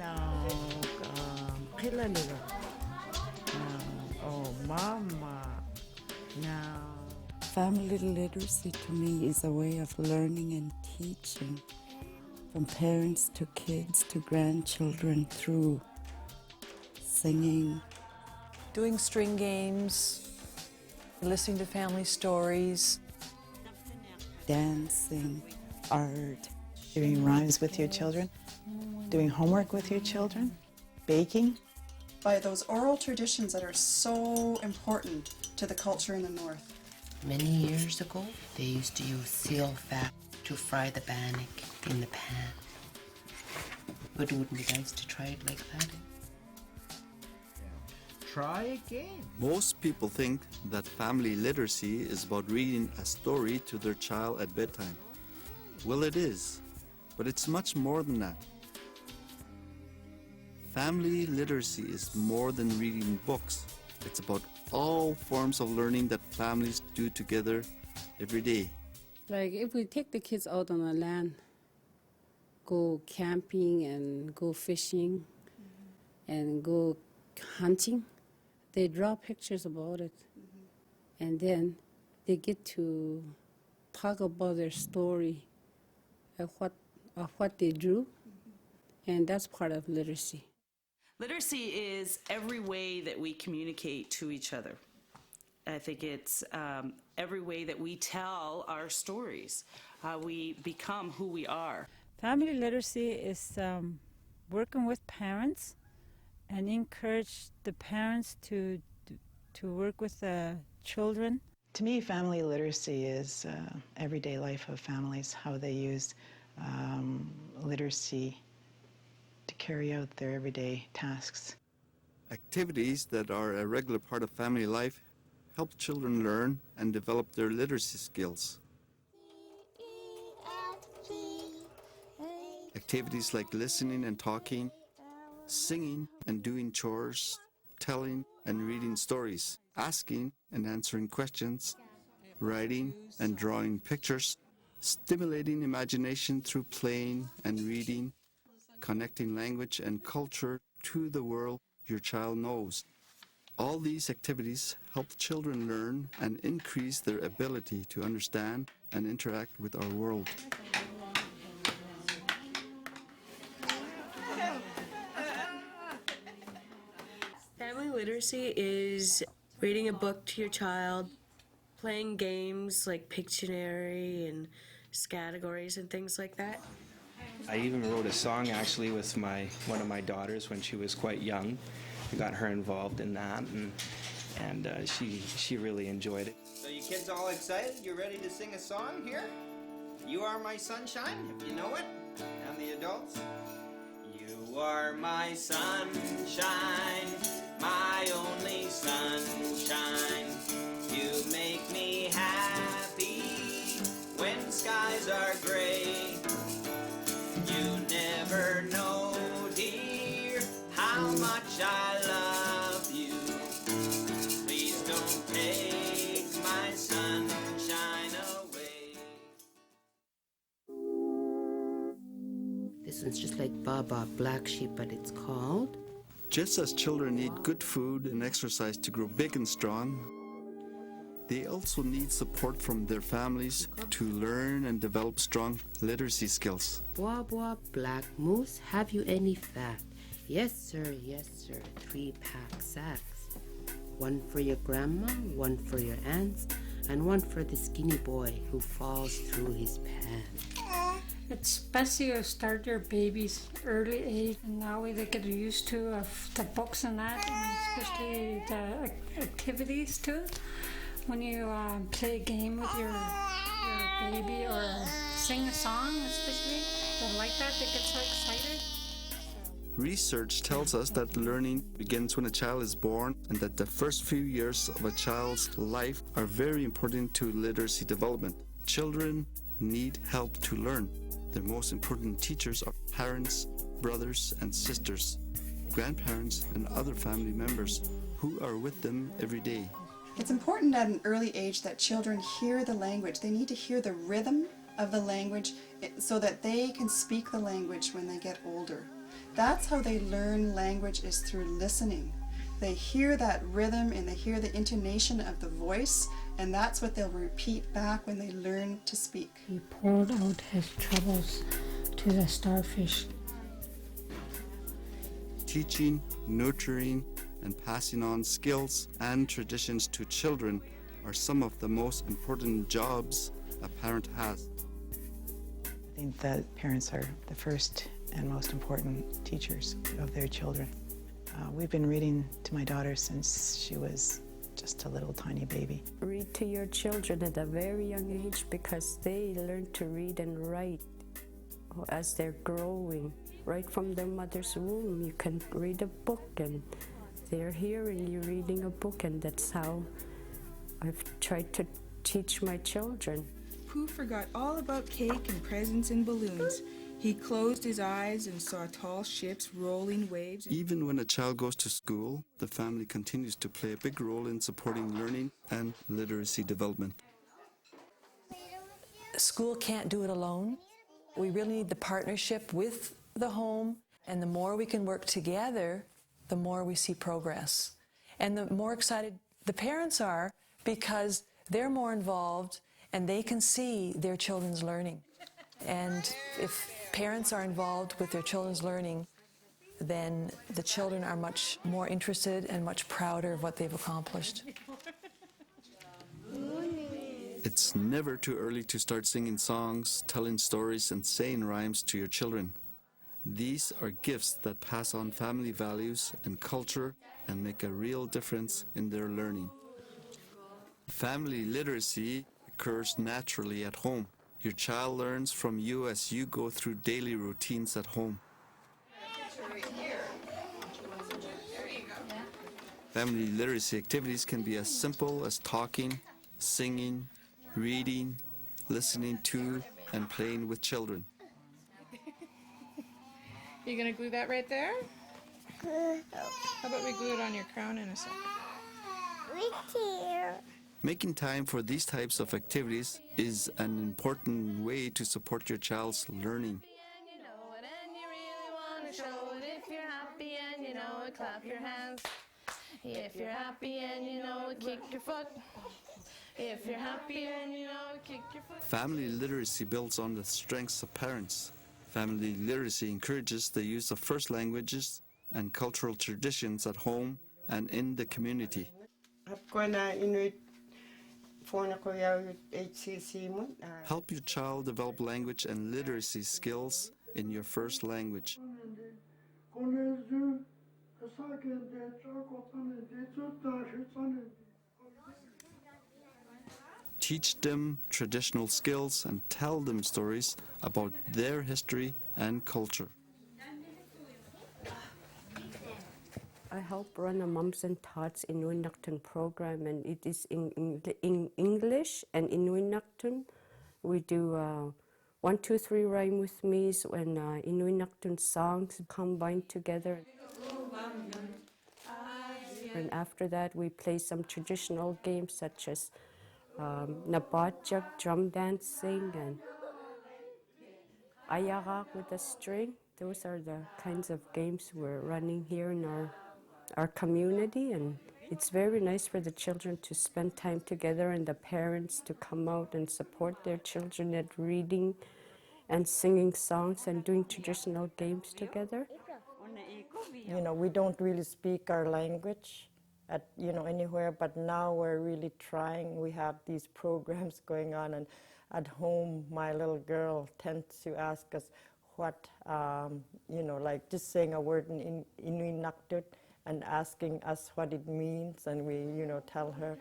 No, kilala. No, oh, mama. No. Family literacy to me is a way of learning and teaching from parents to kids to grandchildren through singing, doing string games, listening to family stories, dancing, art, doing rhymes with your children, doing homework with your children, baking. By those oral traditions that are so important to the culture in the North. Many years ago, they used to use seal fat to fry the bannock in the pan. But it would be nice to try it like that. Try again. Most people think that family literacy is about reading a story to their child at bedtime. Well, it is, but it's much more than that. Family literacy is more than reading books. It's about all forms of learning that families do together every day. Like if we take the kids out on the land, go camping and go fishing and go hunting, they draw pictures about it. And then they get to talk about their story of what they drew. And that's part of literacy. Literacy is every way that we communicate to each other. I think it's every way that we tell our stories, how we become who we are. Family literacy is working with parents and encourage the parents to work with the children. To me, family literacy is everyday life of families, how they use literacy to carry out their everyday tasks. Activities that are a regular part of family life help children learn and develop their literacy skills. Activities like listening and talking, singing and doing chores, telling and reading stories, asking and answering questions, writing and drawing pictures, stimulating imagination through playing and reading, connecting language and culture to the world your child knows. All these activities help children learn and increase their ability to understand and interact with our world. Family literacy is reading a book to your child, playing games like Pictionary and categories and things like that. I even wrote a song actually with one of my daughters when she was quite young. I got her involved in that, and she really enjoyed it. So you kids all excited? You ready to sing a song here? You are my sunshine, if you know it. And the adults? You are my sunshine, my only sunshine. You make me happy when skies are gray. You never know, dear, how much I love you. Please don't take my sunshine away. This one's just like Baba, Black Sheep, but it's called. Just as children need good food and exercise to grow big and strong, they also need support from their families to learn and develop strong literacy skills. Bois, bois, black moose, have you any fat? Yes, sir, 3-pack sacks. One for your grandma, one for your aunts, and one for the skinny boy who falls through his pants. It's best to start your babies early age, and that way they get used to the books and that, and especially the activities too. When you play a game with your baby or sing a song, especially, they like that, they get so excited. Research tells us that learning begins when a child is born and that the first few years of a child's life are very important to literacy development. Children need help to learn. Their most important teachers are parents, brothers and sisters, grandparents and other family members who are with them every day. It's important at an early age that children hear the language. They need to hear the rhythm of the language so that they can speak the language when they get older. That's how they learn language, is through listening. They hear that rhythm and they hear the intonation of the voice, and that's what they'll repeat back when they learn to speak. He poured out his troubles to the starfish. Teaching, nurturing, and passing on skills and traditions to children are some of the most important jobs a parent has. I think that parents are the first and most important teachers of their children. We've been reading to my daughter since she was just a little tiny baby. Read to your children at a very young age because they learn to read and write as they're growing. Right from their mother's womb, you can read a book and they're hearing you reading a book, and that's how I've tried to teach my children. Pooh forgot all about cake and presents and balloons. He closed his eyes and saw tall ships, rolling waves. Even when a child goes to school, the family continues to play a big role in supporting learning and literacy development. School can't do it alone. We really need the partnership with the home, and the more we can work together, the more we see progress. And the more excited the parents are because they're more involved and they can see their children's learning. And if parents are involved with their children's learning, then the children are much more interested and much prouder of what they've accomplished. It's never too early to start singing songs, telling stories, and saying rhymes to your children. These are gifts that pass on family values and culture and make a real difference in their learning. Family literacy occurs naturally at home. Your child learns from you as you go through daily routines at home. Family literacy activities can be as simple as talking, singing, reading, listening to, and playing with children. You gonna glue that right there? How about we glue it on your crown in a second? Making time for these types of activities is an important way to support your child's learning. If you're happy and you know it, clap your hands. If you're happy and you know it, kick your foot. If you're happy and you know it, kick your foot. Family literacy builds on the strengths of parents. Family literacy encourages the use of first languages and cultural traditions at home and in the community. Help your child develop language and literacy skills in your first language. Teach them traditional skills and tell them stories about their history and culture. I help run a Mums and Tots Inuinnaqtun program, and it is in English and Inuinnaqtun. We do 1, 2, 3 rhyme with me's and Inuinnaqtun songs combined together. And after that, we play some traditional games such as Nabatjak, drum dancing, and Arychuk with a string. Those are the kinds of games we're running here in our community, and it's very nice for the children to spend time together and the parents to come out and support their children at reading and singing songs and doing traditional games together. You know, we don't really speak our language at, anywhere, but now we're really trying. We have these programs going on, and at home my little girl tends to ask us what, like just saying a word in Inuinnaqtun and asking us what it means, and we, tell her.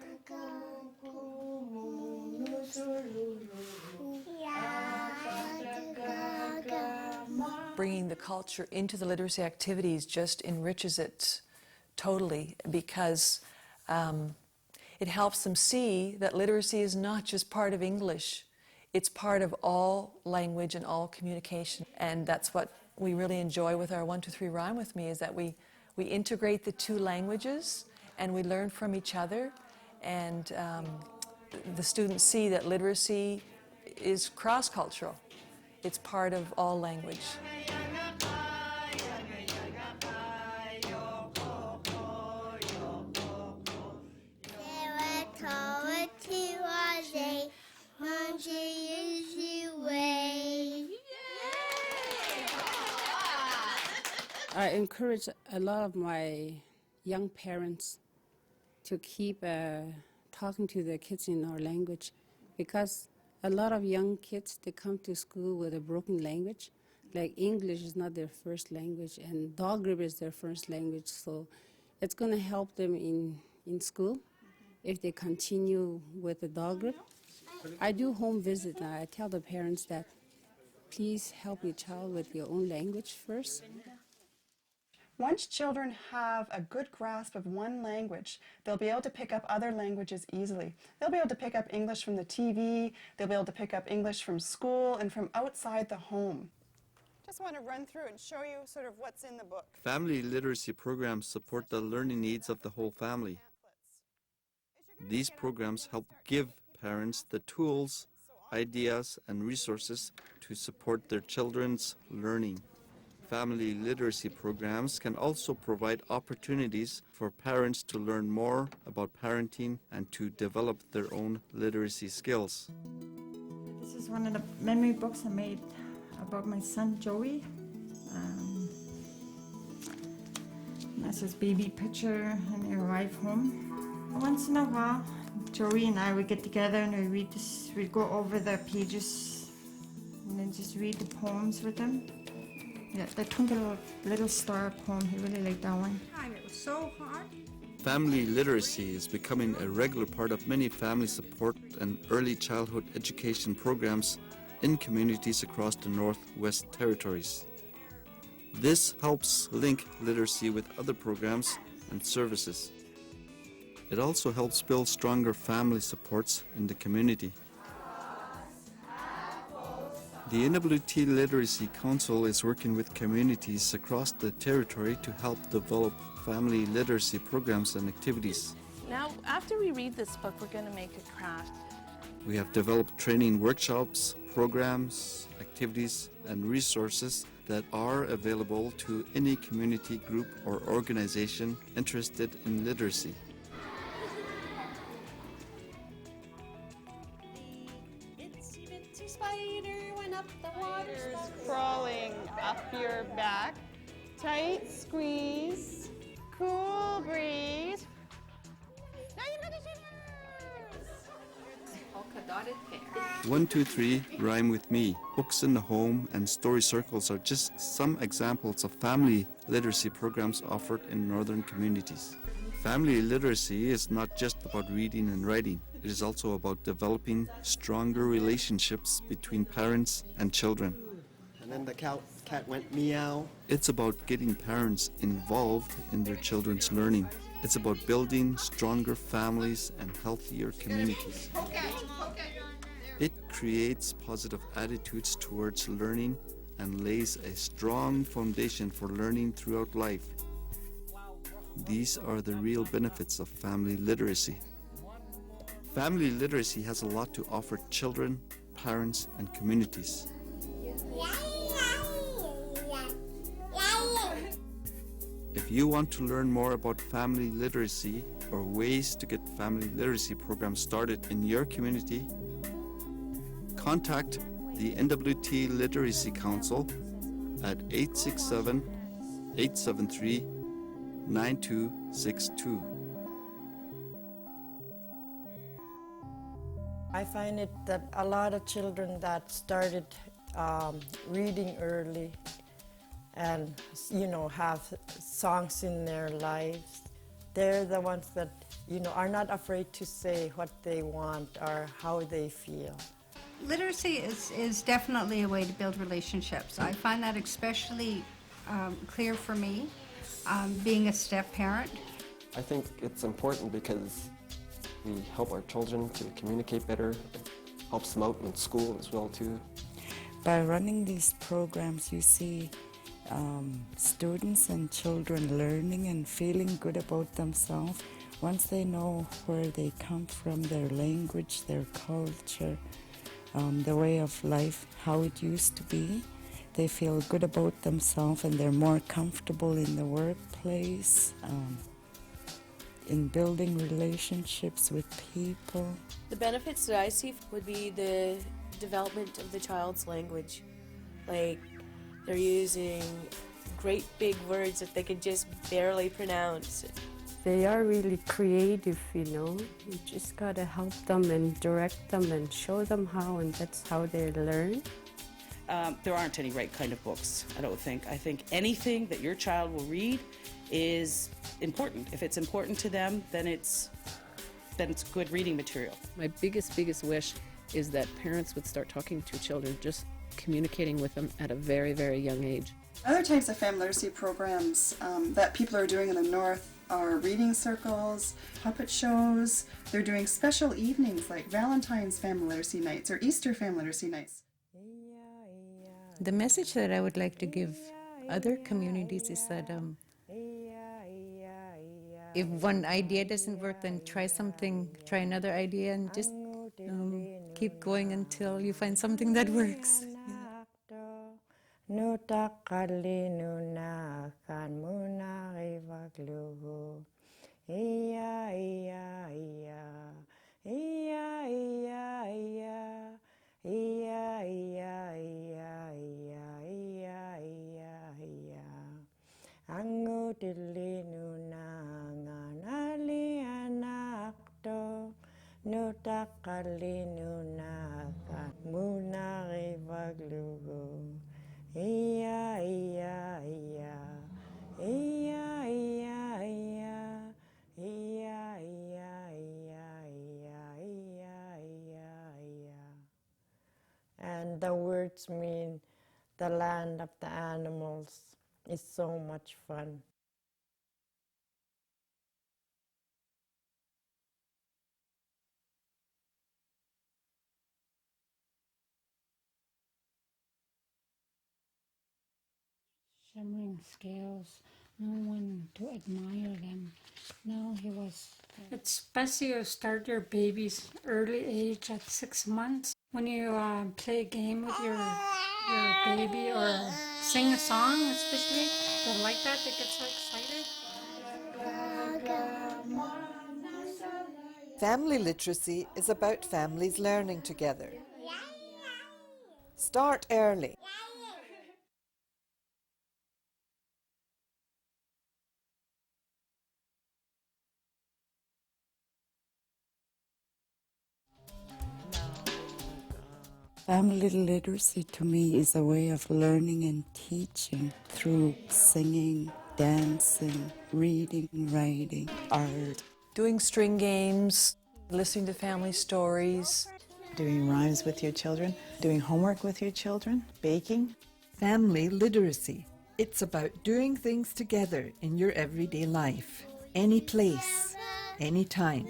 Bringing the culture into the literacy activities just enriches it totally, because it helps them see that literacy is not just part of English. It's part of all language and all communication. And that's what we really enjoy with our 1, 2, 3 rhyme with me, is that we integrate the two languages and we learn from each other, and the students see that literacy is cross-cultural. It's part of all language. I encourage a lot of my young parents to keep talking to their kids in our language, because a lot of young kids, they come to school with a broken language. Like English is not their first language, and dog grip is their first language. So it's going to help them in school if they continue with the dog grip. I do home visit, and I tell the parents that please help your child with your own language first. Once children have a good grasp of one language, they'll be able to pick up other languages easily. They'll be able to pick up English from the TV, they'll be able to pick up English from school and from outside the home. Just want to run through and show you sort of what's in the book. Family literacy programs support the learning needs of the whole family. These programs help give parents the tools, ideas, and resources to support their children's learning. Family literacy programs can also provide opportunities for parents to learn more about parenting and to develop their own literacy skills. This is one of the memory books I made about my son Joey. That's his baby picture when they arrive home. Once in a while, Joey and I would get together and we'd go over the pages and then just read the poems with him. Yeah, the Twinkle Little Star poem, he really liked that one. It was so hard. Family literacy is becoming a regular part of many family support and early childhood education programs in communities across the Northwest Territories. This helps link literacy with other programs and services. It also helps build stronger family supports in the community. The NWT Literacy Council is working with communities across the territory to help develop family literacy programs and activities. Now, after we read this book, we're going to make a craft. We have developed training workshops, programs, activities, and resources that are available to any community group or organization interested in literacy. Crawling up your back, tight squeeze, cool breeze. Now you got the shivers. Polka dotted pear. 1, 2, 3, rhyme with me. Books in the home and story circles are just some examples of family literacy programs offered in northern communities. Family literacy is not just about reading and writing. It is also about developing stronger relationships between parents and children. And then the cat went meow. It's about getting parents involved in their children's learning. It's about building stronger families and healthier communities. It creates positive attitudes towards learning and lays a strong foundation for learning throughout life. These are the real benefits of family literacy. Family literacy has a lot to offer children, parents, and communities. If you want to learn more about family literacy or ways to get family literacy programs started in your community, contact the NWT Literacy Council at 867-873-9262. I find it that a lot of children that started reading early and, have songs in their lives, they're the ones that, are not afraid to say what they want or how they feel. Literacy is definitely a way to build relationships. I find that especially clear for me, being a step-parent. I think it's important because we help our children to communicate better. It helps them out in school as well, too. By running these programs, you see students and children learning and feeling good about themselves. Once they know where they come from, their language, their culture, the way of life, how it used to be, they feel good about themselves and they're more comfortable in the workplace, in building relationships with people. The benefits that I see would be the development of the child's language. Like, they're using great big words that they could just barely pronounce. They are really creative, you know. You just gotta help them and direct them and show them how, and that's how they learn. There aren't any right kind of books, I don't think. I think anything that your child will read is important. If it's important to them, then it's good reading material. My biggest wish is that parents would start talking to children, just communicating with them at a very, very young age. Other types of family literacy programs that people are doing in the North are reading circles, puppet shows. They're doing special evenings like Valentine's Family Literacy Nights or Easter Family Literacy Nights. The message that I would like to give other communities is that if one idea doesn't work, then try another idea, and just keep going until you find something that works. And the words mean the land of the animals. Is so much fun. Shimmering scales, no one to admire them. No, he was. It's best you start your baby's early age at 6 months. When you play a game with your baby or sing a song, especially, they like that. They get so excited. Family literacy is about families learning together. Start early. Family literacy to me is a way of learning and teaching through singing, dancing, reading, writing, art. Doing string games, listening to family stories. Doing rhymes with your children, doing homework with your children, baking. Family literacy. It's about doing things together in your everyday life, any place, any time.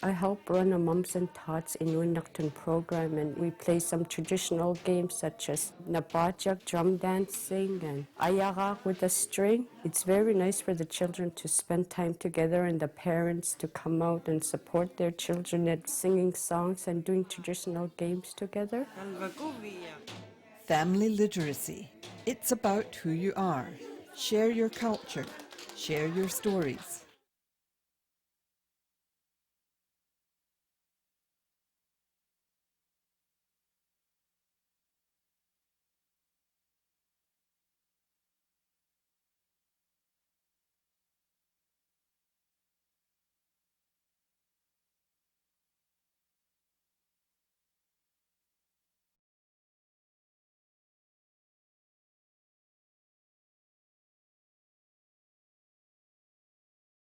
I help run a Mums and Tots in Winnacton program, and we play some traditional games such as Nabajak, drum dancing, and Ayarak with a string. It's very nice for the children to spend time together and the parents to come out and support their children at singing songs and doing traditional games together. Family literacy. It's about who you are. Share your culture. Share your stories.